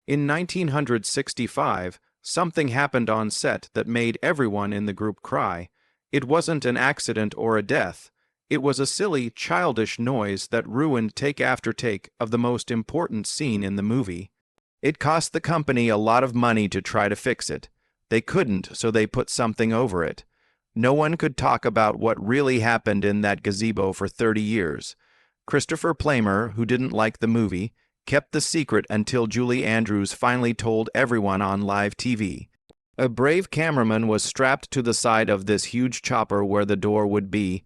In 1965, something happened on set that made everyone in the group cry. It wasn't an accident or a death. It was a silly, childish noise that ruined take after take of the most important scene in the movie. It cost the company a lot of money to try to fix it. They couldn't, so they put something over it. No one could talk about what really happened in that gazebo for 30 years. Christopher Plummer, who didn't like the movie, kept the secret until Julie Andrews finally told everyone on live TV. A brave cameraman was strapped to the side of this huge chopper where the door would be.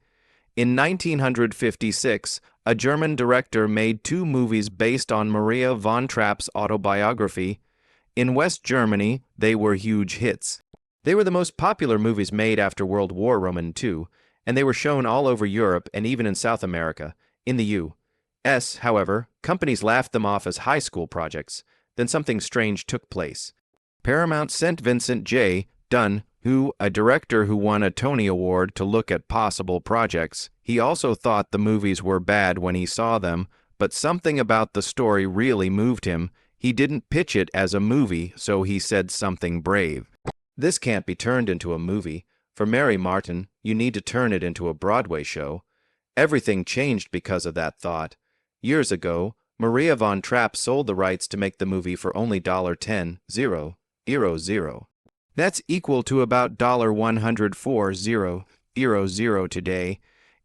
In 1956, a German director made 2 movies based on Maria von Trapp's autobiography. In West Germany, they were huge hits. They were the most popular movies made after World War II, and they were shown all over Europe and even in South America. In the U.S., however, companies laughed them off as high school projects. Then something strange took place. Paramount sent Vincent J. Dunn, a director who won a Tony Award, to look at possible projects. He also thought the movies were bad when he saw them, but something about the story really moved him. He didn't pitch it as a movie, so he said something brave. This can't be turned into a movie. For Mary Martin, you need to turn it into a Broadway show. Everything changed because of that thought. Years ago, Maria von Trapp sold the rights to make the movie for only $10,000. That's equal to about $104,000 today.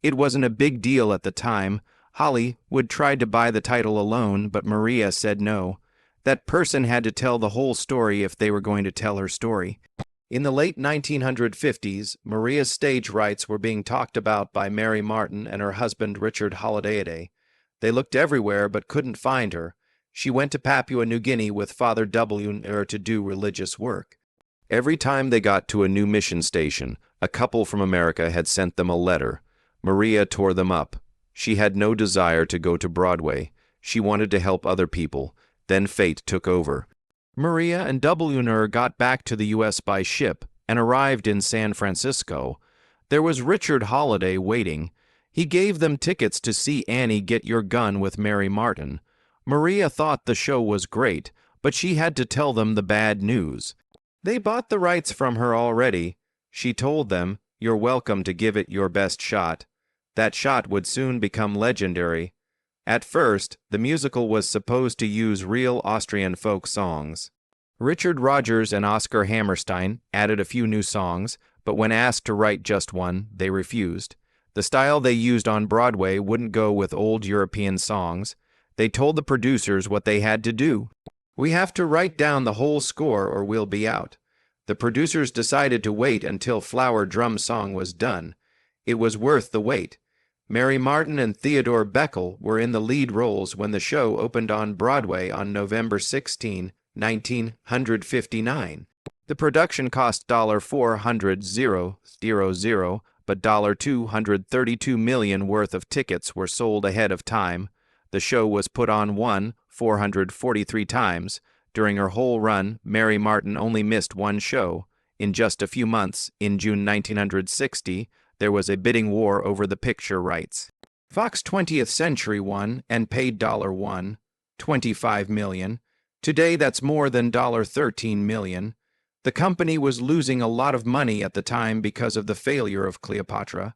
It wasn't a big deal at the time. Hollywood tried to buy the title alone, but Maria said no. That person had to tell the whole story if they were going to tell her story. In the late 1950s, Maria's stage rights were being talked about by Mary Martin and her husband Richard Holiday. They looked everywhere but couldn't find her. She went to Papua New Guinea with Father W. to do religious work. Every time they got to a new mission station, a couple from America had sent them a letter. Maria tore them up. She had no desire to go to Broadway. She wanted to help other people. Then fate took over. Maria and W. got back to the U.S. by ship and arrived in San Francisco. There was Richard Holiday waiting. He gave them tickets to see Annie Get Your Gun with Mary Martin. Maria thought the show was great, but she had to tell them the bad news. They bought the rights from her already. She told them, "You're welcome to give it your best shot." That shot would soon become legendary. At first, the musical was supposed to use real Austrian folk songs. Richard Rodgers and Oscar Hammerstein added a few new songs, but when asked to write just one, they refused. The style they used on Broadway wouldn't go with old European songs. They told the producers what they had to do. "We have to write down the whole score or we'll be out." The producers decided to wait until Flower Drum Song was done. It was worth the wait. Mary Martin and Theodore Beckel were in the lead roles when the show opened on Broadway on November 16, 1959. The production cost $400,000, but $232 million worth of tickets were sold ahead of time. The show was put on 443 times. During her whole run, Mary Martin only missed one show. In just a few months, in June 1960, there was a bidding war over the picture rights. Fox 20th Century won and paid $25 million. Today that's more than $13 million. The company was losing a lot of money at the time because of the failure of Cleopatra.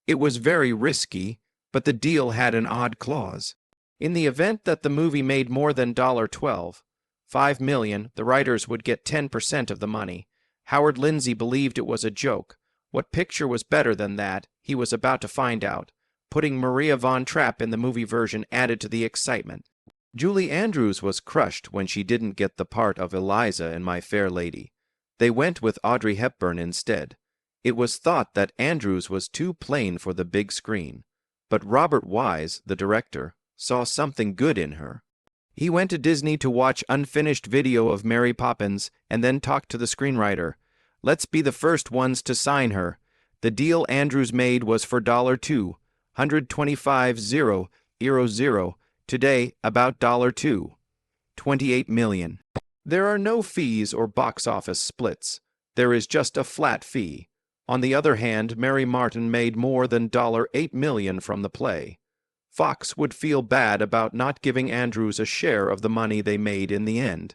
It was very risky, but the deal had an odd clause. In the event that the movie made more than $5 million, the writers would get 10% of the money. Howard Lindsay believed it was a joke. What picture was better than that, he was about to find out. Putting Maria von Trapp in the movie version added to the excitement. Julie Andrews was crushed when she didn't get the part of Eliza in My Fair Lady. They went with Audrey Hepburn instead. It was thought that Andrews was too plain for the big screen. But Robert Wise, the director, saw something good in her. He went to Disney to watch unfinished video of Mary Poppins and then talked to the screenwriter. "Let's be the first ones to sign her." The deal Andrews made was for $225,000. Today, about $28 million. There are no fees or box office splits. There is just a flat fee. On the other hand, Mary Martin made more than $8 million from the play. Fox would feel bad about not giving Andrews a share of the money they made in the end.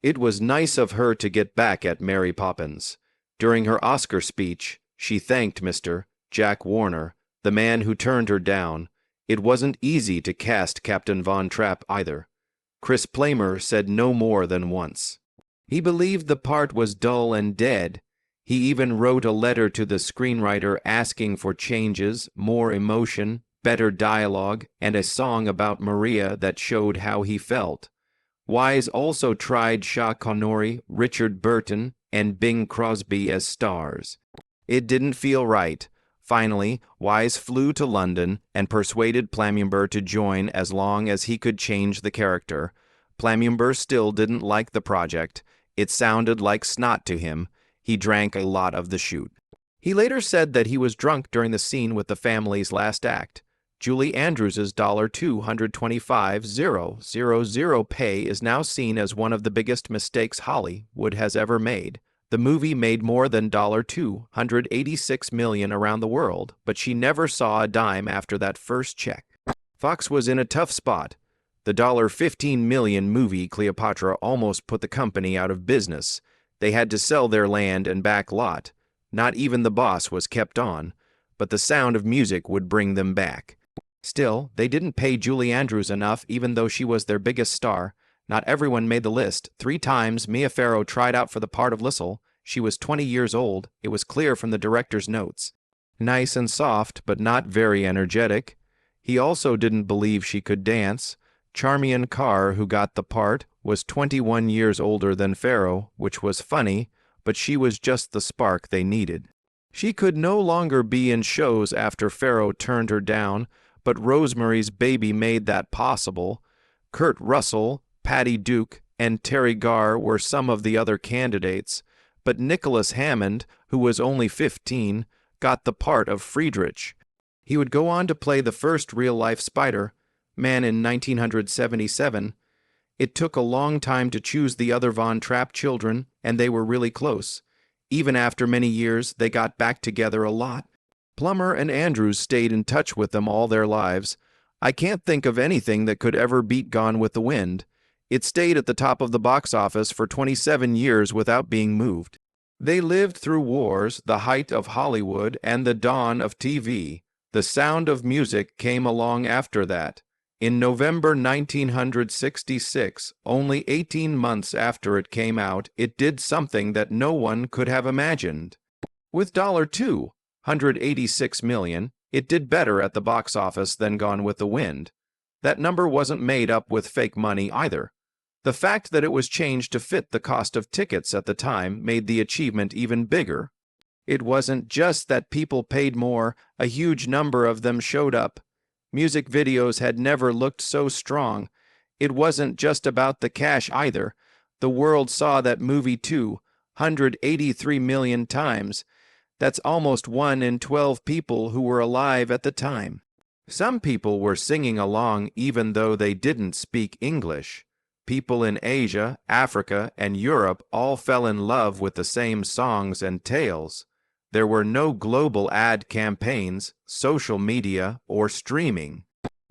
It was nice of her to get back at Mary Poppins. During her Oscar speech, she thanked Mr. Jack Warner, the man who turned her down. It wasn't easy to cast Captain Von Trapp either. Chris Plamer said no more than once. He believed the part was dull and dead. He even wrote a letter to the screenwriter asking for changes, more emotion, better dialogue, and a song about Maria that showed how he felt. Wise also tried Sean Connery, Richard Burton, and Bing Crosby as stars. It didn't feel right. Finally, Wise flew to London and persuaded Plamuber to join as long as he could change the character. Plamuber still didn't like the project. It sounded like snot to him. He drank a lot of the shoot. He later said that he was drunk during the scene with the family's last act. Julie Andrews's $225,000 pay is now seen as one of the biggest mistakes Hollywood has ever made. The movie made more than $286 million around the world, but she never saw a dime after that first check. Fox was in a tough spot. The $15 million movie Cleopatra almost put the company out of business. They had to sell their land and back lot. Not even The Boss was kept on, but The Sound of Music would bring them back. Still, they didn't pay Julie Andrews enough even though she was their biggest star. Not everyone made the list. 3 times Mia Farrow tried out for the part of Lissel. She was 20 years old. It was clear from the director's notes. Nice and soft, but not very energetic. He also didn't believe she could dance. Charmian Carr, who got the part, was 21 years older than Farrow, which was funny, but she was just the spark they needed. She could no longer be in shows after Farrow turned her down, but Rosemary's Baby made that possible. Kurt Russell, Patty Duke, and Terry Garr were some of the other candidates, but Nicholas Hammond, who was only 15, got the part of Friedrich. He would go on to play the first real-life Spider-Man in 1977. It took a long time to choose the other Von Trapp children, and they were really close. Even after many years, they got back together a lot. Plummer and Andrews stayed in touch with them all their lives. I can't think of anything that could ever beat Gone with the Wind. It stayed at the top of the box office for 27 years without being moved. They lived through wars, the height of Hollywood, and the dawn of TV. The Sound of Music came along after that. In November 1966, only 18 months after it came out, it did something that no one could have imagined. With $286 million, it did better at the box office than Gone with the Wind. That number wasn't made up with fake money either. The fact that it was changed to fit the cost of tickets at the time made the achievement even bigger. It wasn't just that people paid more, a huge number of them showed up. Music videos had never looked so strong. It wasn't just about the cash either. The world saw that movie 283 million times. That's almost 1 in 12 people who were alive at the time. Some people were singing along even though they didn't speak English. People in Asia, Africa, and Europe all fell in love with the same songs and tales. There were no global ad campaigns, social media, or streaming.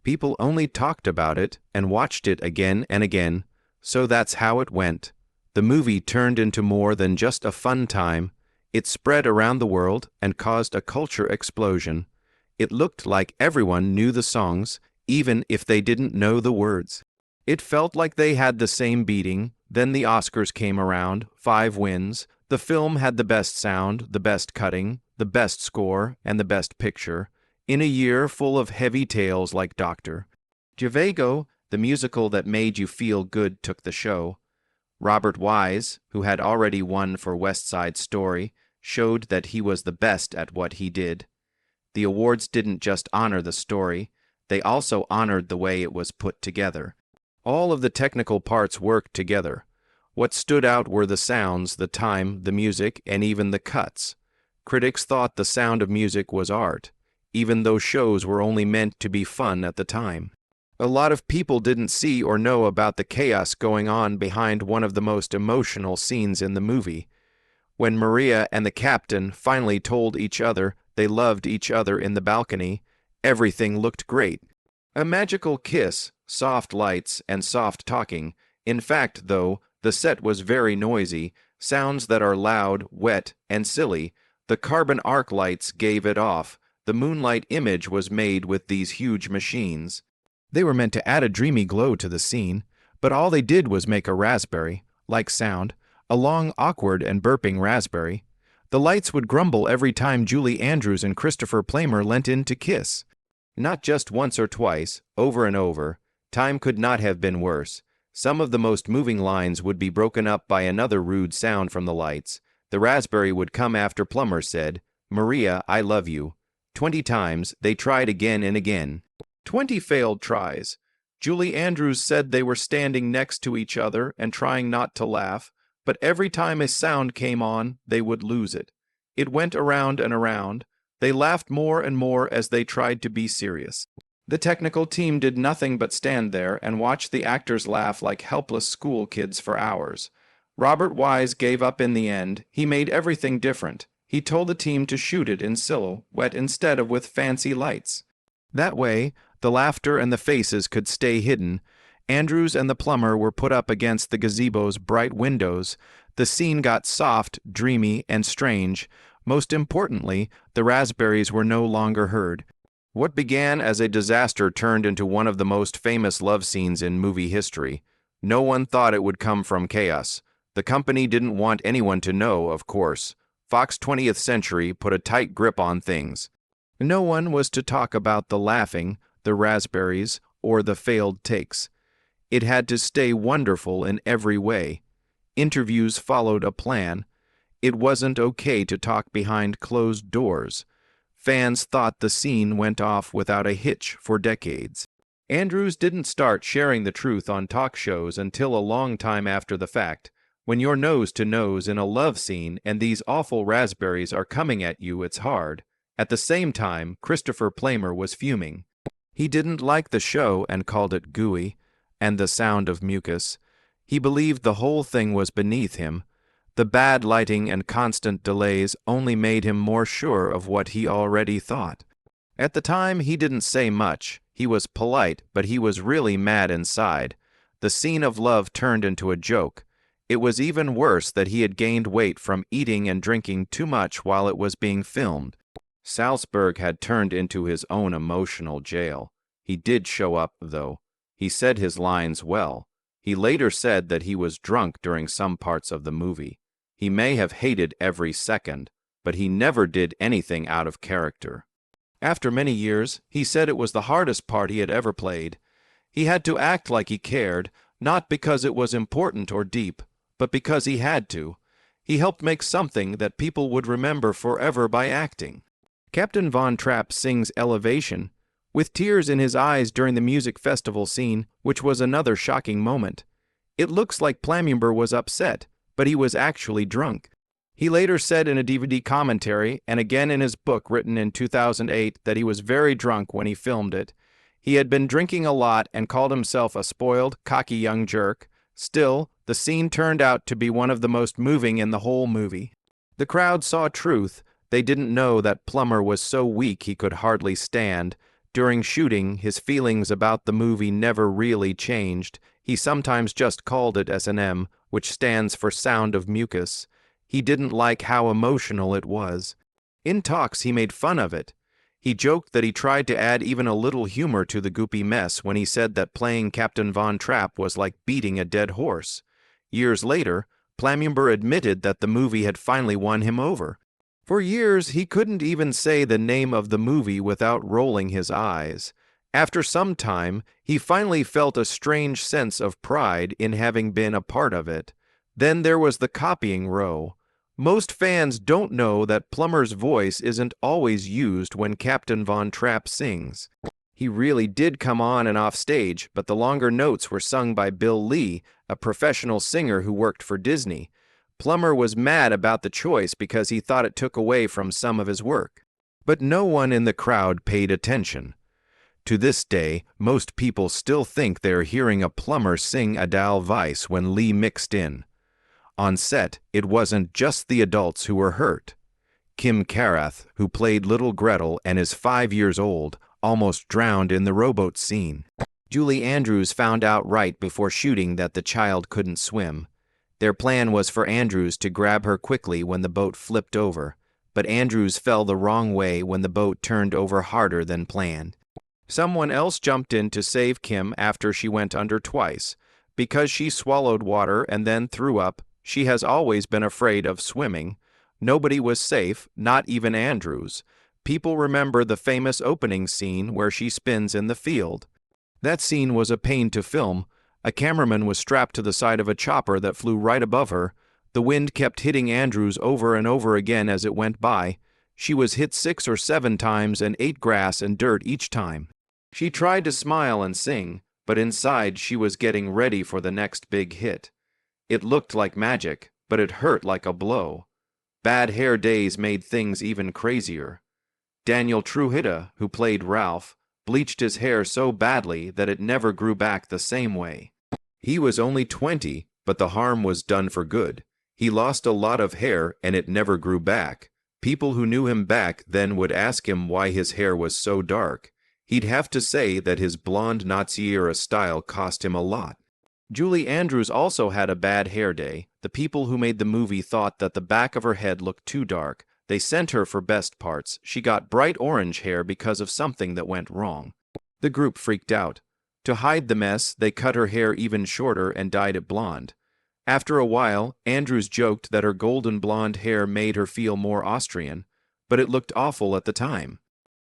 People only talked about it and watched it again and again, so that's how it went. The movie turned into more than just a fun time. It spread around the world and caused a culture explosion. It looked like everyone knew the songs, even if they didn't know the words. It felt like they had the same beating. Then the Oscars came around, 5 wins. The film had the best sound, the best cutting, the best score, and the best picture, in a year full of heavy tales like Dr. Zhivago, the musical that made you feel good, took the show. Robert Wise, who had already won for West Side Story, showed that he was the best at what he did. The awards didn't just honor the story, they also honored the way it was put together. All of the technical parts worked together. What stood out were the sounds, the time, the music, and even the cuts. Critics thought The Sound of Music was art, even though shows were only meant to be fun at the time. A lot of people didn't see or know about the chaos going on behind one of the most emotional scenes in the movie. When Maria and the captain finally told each other they loved each other in the balcony, everything looked great. A magical kiss, soft lights, and soft talking. In fact, though, The set was very noisy, sounds that are loud, wet, and silly. The carbon arc lights gave it off. The moonlight image was made with these huge machines. They were meant to add a dreamy glow to the scene, but all they did was make a raspberry-like sound, a long, awkward, and burping raspberry. The lights would grumble every time Julie Andrews and Christopher Plummer leant in to kiss. Not just once or twice, over and over. Time could not have been worse. Some of the most moving lines would be broken up by another rude sound from the lights. The raspberry would come after Plummer said, "Maria, I love you." 20 times, they tried again and again. 20 failed tries. Julie Andrews said they were standing next to each other and trying not to laugh, but every time a sound came on, they would lose it. It went around and around. They laughed more and more as they tried to be serious. The technical team did nothing but stand there and watch the actors laugh like helpless school kids for hours. Robert Wise gave up in the end. He made everything different. He told the team to shoot it in silhouette instead of with fancy lights. That way, the laughter and the faces could stay hidden. Andrews and the plumber were put up against the gazebo's bright windows. The scene got soft, dreamy, and strange. Most importantly, the raspberries were no longer heard. What began as a disaster turned into one of the most famous love scenes in movie history. No one thought it would come from chaos. The company didn't want anyone to know, of course. Fox 20th Century put a tight grip on things. No one was to talk about the laughing, the raspberries, or the failed takes. It had to stay wonderful in every way. Interviews followed a plan. It wasn't okay to talk behind closed doors. Fans thought the scene went off without a hitch for decades. Andrews didn't start sharing the truth on talk shows until a long time after the fact. When you're nose to nose in a love scene and these awful raspberries are coming at you, it's hard. At the same time, Christopher Plummer was fuming. He didn't like the show and called it gooey, and the sound of mucus. He believed the whole thing was beneath him. The bad lighting and constant delays only made him more sure of what he already thought. At the time, he didn't say much. He was polite, but he was really mad inside. The scene of love turned into a joke. It was even worse that he had gained weight from eating and drinking too much while it was being filmed. Salzburg had turned into his own emotional jail. He did show up, though. He said his lines well. He later said that he was drunk during some parts of the movie. He may have hated every second, but he never did anything out of character. After many years, he said it was the hardest part he had ever played. He had to act like he cared, not because it was important or deep, but because he had to. He helped make something that people would remember forever by acting. Captain Von Trapp sings Elevation, with tears in his eyes during the music festival scene, which was another shocking moment. It looks like Plummer was upset, but he was actually drunk. He later said in a DVD commentary, and again in his book written in 2008, that he was very drunk when he filmed it. He had been drinking a lot and called himself a spoiled, cocky young jerk. Still, the scene turned out to be one of the most moving in the whole movie. The crowd saw truth. They didn't know that Plummer was so weak he could hardly stand. During shooting, his feelings about the movie never really changed. He sometimes just called it S&M, which stands for Sound of Mucus. He didn't like how emotional it was. In talks, he made fun of it. He joked that he tried to add even a little humor to the goopy mess when he said that playing Captain Von Trapp was like beating a dead horse. Years later, Plummer admitted that the movie had finally won him over. For years, he couldn't even say the name of the movie without rolling his eyes. After some time, he finally felt a strange sense of pride in having been a part of it. Then there was the copying row. Most fans don't know that Plummer's voice isn't always used when Captain Von Trapp sings. He really did come on and off stage, but the longer notes were sung by Bill Lee, a professional singer who worked for Disney. Plummer was mad about the choice because he thought it took away from some of his work. But no one in the crowd paid attention. To this day, most people still think they're hearing a Plummer sing Edelweiss when Lee mixed in. On set, it wasn't just the adults who were hurt. Kim Carath, who played Little Gretel and is 5 years old, almost drowned in the rowboat scene. Julie Andrews found out right before shooting that the child couldn't swim. Their plan was for Andrews to grab her quickly when the boat flipped over, but Andrews fell the wrong way when the boat turned over harder than planned. Someone else jumped in to save Kim after she went under twice. Because she swallowed water and then threw up, she has always been afraid of swimming. Nobody was safe, not even Andrews. People remember the famous opening scene where she spins in the field. That scene was a pain to film. A cameraman was strapped to the side of a chopper that flew right above her. The wind kept hitting Andrews over and over again as it went by. She was hit 6 or 7 times and ate grass and dirt each time. She tried to smile and sing, but inside she was getting ready for the next big hit. It looked like magic, but it hurt like a blow. Bad hair days made things even crazier. Daniel Truhida, who played Ralph, bleached his hair so badly that it never grew back the same way. He was only 20, but the harm was done for good. He lost a lot of hair and it never grew back. People who knew him back then would ask him why his hair was so dark. He'd have to say that his blonde Nazi-era style cost him a lot. Julie Andrews also had a bad hair day. The people who made the movie thought that the back of her head looked too dark. They sent her for best parts. She got bright orange hair because of something that went wrong. The group freaked out. To hide the mess, they cut her hair even shorter and dyed it blonde. After a while, Andrews joked that her golden blonde hair made her feel more Austrian, but it looked awful at the time.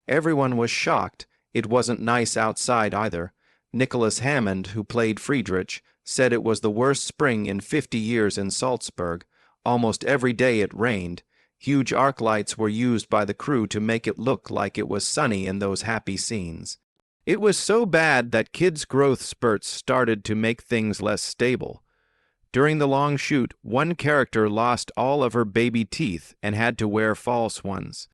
Everyone was shocked. It wasn't nice outside either. Nicholas Hammond, who played Friedrich, said it was the worst spring in 50 years in Salzburg. Almost every day it rained. Huge arc lights were used by the crew to make it look like it was sunny in those happy scenes. It was so bad that kids' growth spurts started to make things less stable. During the long shoot, one character lost all of her baby teeth and had to wear false ones.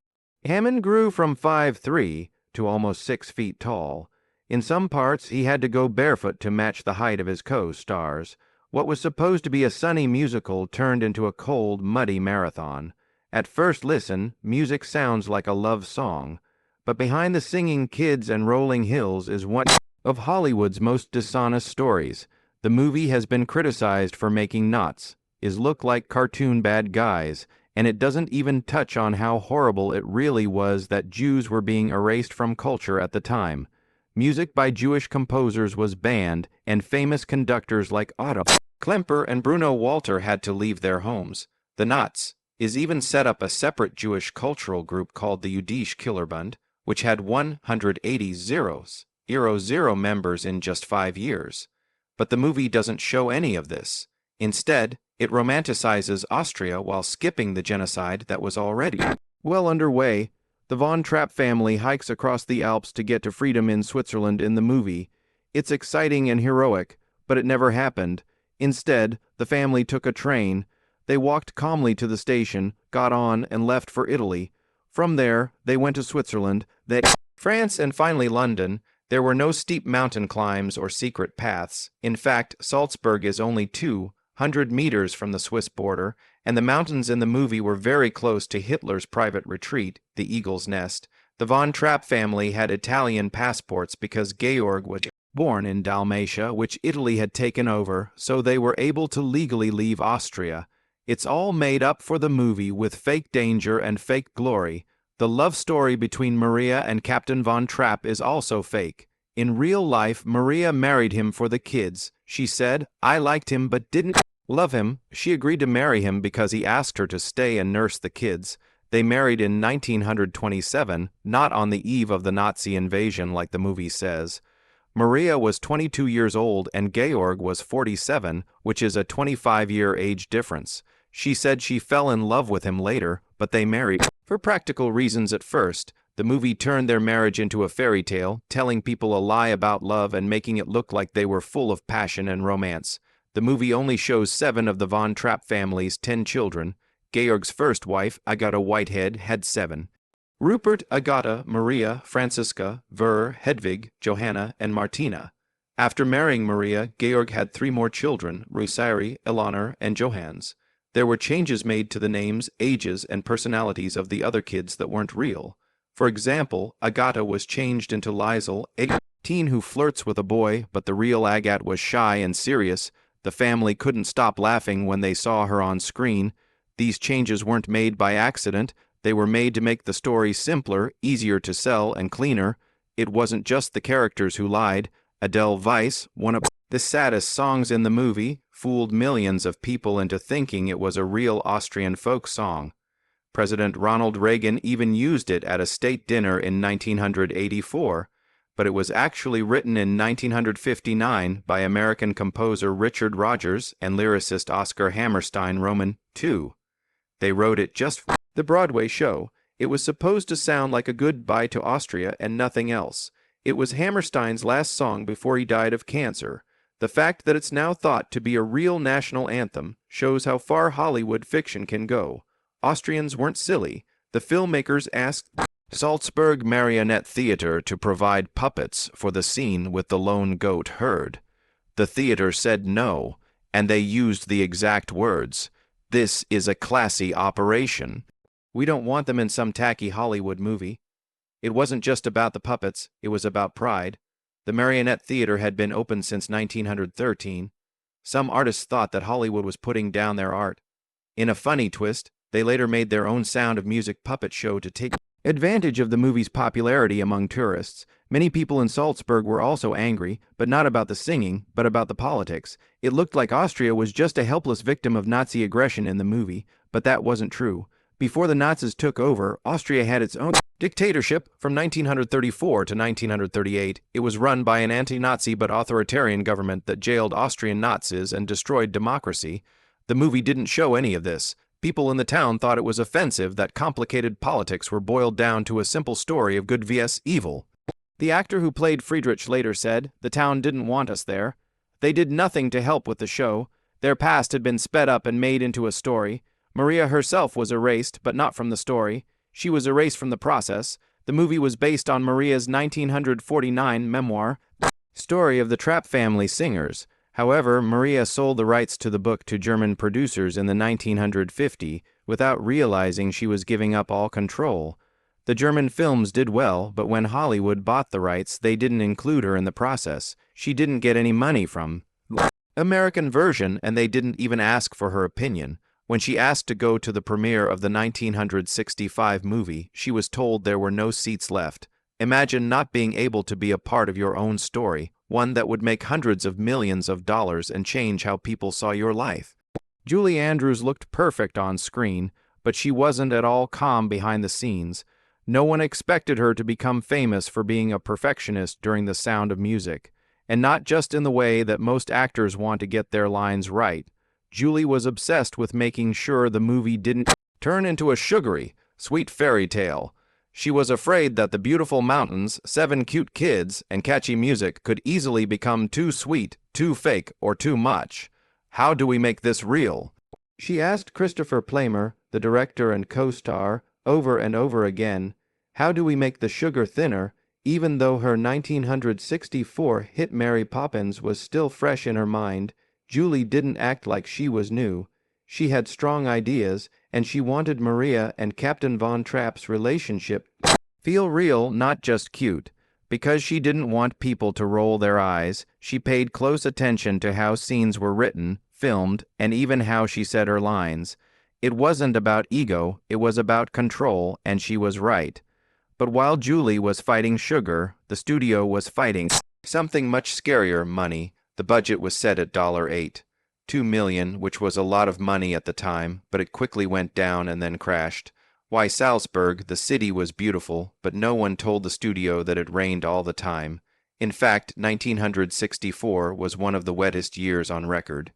Hammond grew from 5'3" to almost 6 feet tall. In some parts, he had to go barefoot to match the height of his co-stars. What was supposed to be a sunny musical turned into a cold, muddy marathon. At first listen, music sounds like a love song, but behind the singing kids and rolling hills is one of Hollywood's most dishonest stories. The movie has been criticized for making knots, is look like cartoon bad guys, and it doesn't even touch on how horrible it really was that Jews were being erased from culture at the time. Music by Jewish composers was banned, and famous conductors like Otto Klemper and Bruno Walter had to leave their homes. The Knots is even set up a separate Jewish cultural group called the Jüdische Killerbund, which had 180 zero members in just 5 years. But the movie doesn't show any of this. Instead, it romanticizes Austria while skipping the genocide that was already well underway. The Von Trapp family hikes across the Alps to get to freedom in Switzerland in the movie. It's exciting and heroic, but it never happened. Instead, the family took a train. They walked calmly to the station, got on, and left for Italy. From there, they went to Switzerland, then France, and finally London. There were no steep mountain climbs or secret paths. In fact, Salzburg is only 200 meters from the Swiss border, and the mountains in the movie were very close to Hitler's private retreat, the Eagle's Nest. The Von Trapp family had Italian passports because Georg was born in Dalmatia, which Italy had taken over, so they were able to legally leave Austria. It's all made up for the movie with fake danger and fake glory. The love story between Maria and Captain Von Trapp is also fake. In real life, Maria married him for the kids. She said, "I liked him but didn't love him." She agreed to marry him because he asked her to stay and nurse the kids. They married in 1927, not on the eve of the Nazi invasion like the movie says. Maria was 22 years old and Georg was 47, which is a 25-year age difference. She said she fell in love with him later, but they married for practical reasons at first. The movie turned their marriage into a fairy tale, telling people a lie about love and making it look like they were full of passion and romance. The movie only shows 7 of the Von Trapp family's 10 children. Georg's first wife, Agatha Whitehead, had 7. Rupert, Agatha, Maria, Franziska, Ver, Hedwig, Johanna, and Martina. After marrying Maria, Georg had 3 more children, Rusari, Eleanor, and Johannes. There were changes made to the names, ages, and personalities of the other kids that weren't real. For example, Agatha was changed into Liesel, a teen who flirts with a boy, but the real Agatha was shy and serious. The The family couldn't stop laughing when they saw her on screen. These changes weren't made by accident. They were made to make the story simpler, easier to sell, and cleaner. It wasn't just the characters who lied. Adele Weiss, one of the saddest songs in the movie, fooled millions of people into thinking it was a real Austrian folk song. President Ronald Reagan even used it at a state dinner in 1984, but it was actually written in 1959 by American composer Richard Rodgers and lyricist Oscar Hammerstein Roman II. They wrote it just for the Broadway show. It was supposed to sound like a goodbye to Austria and nothing else. It was Hammerstein's last song before he died of cancer. The fact that it's now thought to be a real national anthem shows how far Hollywood fiction can go. Austrians weren't silly. The filmmakers asked Salzburg Marionette Theater to provide puppets for the scene with the lone goat herd. The theater said no, and they used the exact words. "This is a classy operation. We don't want them in some tacky Hollywood movie." It wasn't just about the puppets, it was about pride. The Marionette Theater had been open since 1913. Some artists thought that Hollywood was putting down their art. In a funny twist, they later made their own Sound of Music puppet show to take advantage of the movie's popularity among tourists. Many people in Salzburg were also angry, but not about the singing, but about the politics. It looked like Austria was just a helpless victim of Nazi aggression in the movie, but that wasn't true. Before the Nazis took over, Austria had its own dictatorship from 1934 to 1938. It was run by an anti-Nazi but authoritarian government that jailed Austrian Nazis and destroyed democracy. The movie didn't show any of this. People in the town thought it was offensive that complicated politics were boiled down to a simple story of good vs. evil. The actor who played Friedrich later said, "The town didn't want us there. They did nothing to help with the show. Their past had been sped up and made into a story. Maria herself was erased, but not from the story. She was erased from the process. The movie was based on Maria's 1949 memoir, Story of the Trapp Family Singers. However, Maria sold the rights to the book to German producers in the 1950 without realizing she was giving up all control. The German films did well, but when Hollywood bought the rights, they didn't include her in the process. She didn't get any money from the American version, and they didn't even ask for her opinion. When she asked to go to the premiere of the 1965 movie, she was told there were no seats left. Imagine not being able to be a part of your own story, one that would make hundreds of millions of dollars and change how people saw your life. Julie Andrews looked perfect on screen, but she wasn't at all calm behind the scenes. No one expected her to become famous for being a perfectionist during The Sound of Music, and not just in the way that most actors want to get their lines right. Julie was obsessed with making sure the movie didn't turn into a sugary, sweet fairy tale. She was afraid that the beautiful mountains, 7 cute kids, and catchy music could easily become too sweet, too fake, or too much. How do we make this real? She asked Christopher Plummer, the director and co-star, over and over again, how do we make the sugar thinner, even though her 1964 hit Mary Poppins was still fresh in her mind. Julie didn't act like she was new. She had strong ideas, and she wanted Maria and Captain Von Trapp's relationship feel real, not just cute. Because she didn't want people to roll their eyes, she paid close attention to how scenes were written, filmed, and even how she said her lines. It wasn't about ego, it was about control, and she was right. But while Julie was fighting sugar, the studio was fighting something much scarier, money. The budget was set at $8. $2 million, which was a lot of money at the time, but it quickly went down and then crashed. Why, Salzburg, the city was beautiful, but no one told the studio that it rained all the time. In fact, 1964 was one of the wettest years on record.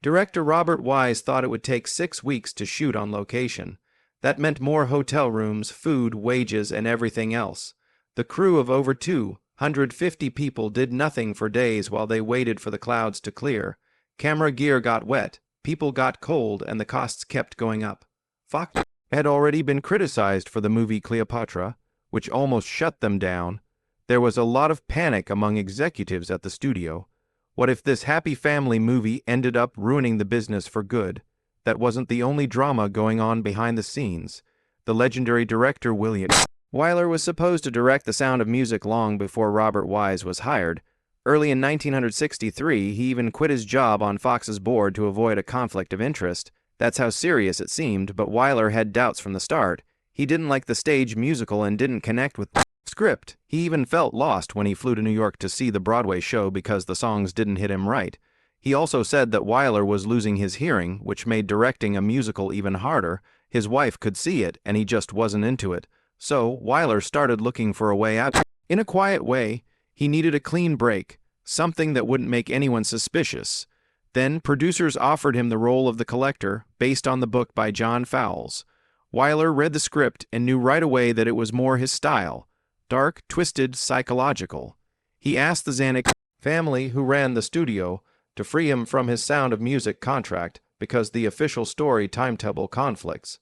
Director Robert Wise thought it would take 6 weeks to shoot on location. That meant more hotel rooms, food, wages, and everything else. The crew of over 250 people did nothing for days while they waited for the clouds to clear. Camera gear got wet, people got cold, and the costs kept going up. Fox had already been criticized for the movie Cleopatra, which almost shut them down. There was a lot of panic among executives at the studio. What if this happy family movie ended up ruining the business for good? That wasn't the only drama going on behind the scenes. The legendary director William Wyler was supposed to direct The Sound of Music long before Robert Wise was hired, Early in 1963, he even quit his job on Fox's board to avoid a conflict of interest. That's how serious it seemed, but Wyler had doubts from the start. He didn't like the stage musical and didn't connect with the script. He even felt lost when he flew to New York to see the Broadway show because the songs didn't hit him right. He also said that Wyler was losing his hearing, which made directing a musical even harder. His wife could see it, and he just wasn't into it. So, Wyler started looking for a way out. In a quiet way, he needed a clean break, something that wouldn't make anyone suspicious. Then, producers offered him the role of the collector, based on the book by John Fowles. Wyler read the script and knew right away that it was more his style. Dark, twisted, psychological. He asked the Zanuck family, who ran the studio, to free him from his Sound of Music contract because the official story timetable conflicts.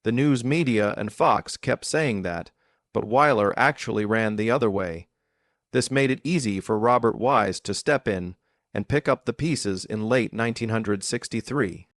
The news media and Fox kept saying that, but Wyler actually ran the other way. This made it easy for Robert Wise to step in and pick up the pieces in late 1963.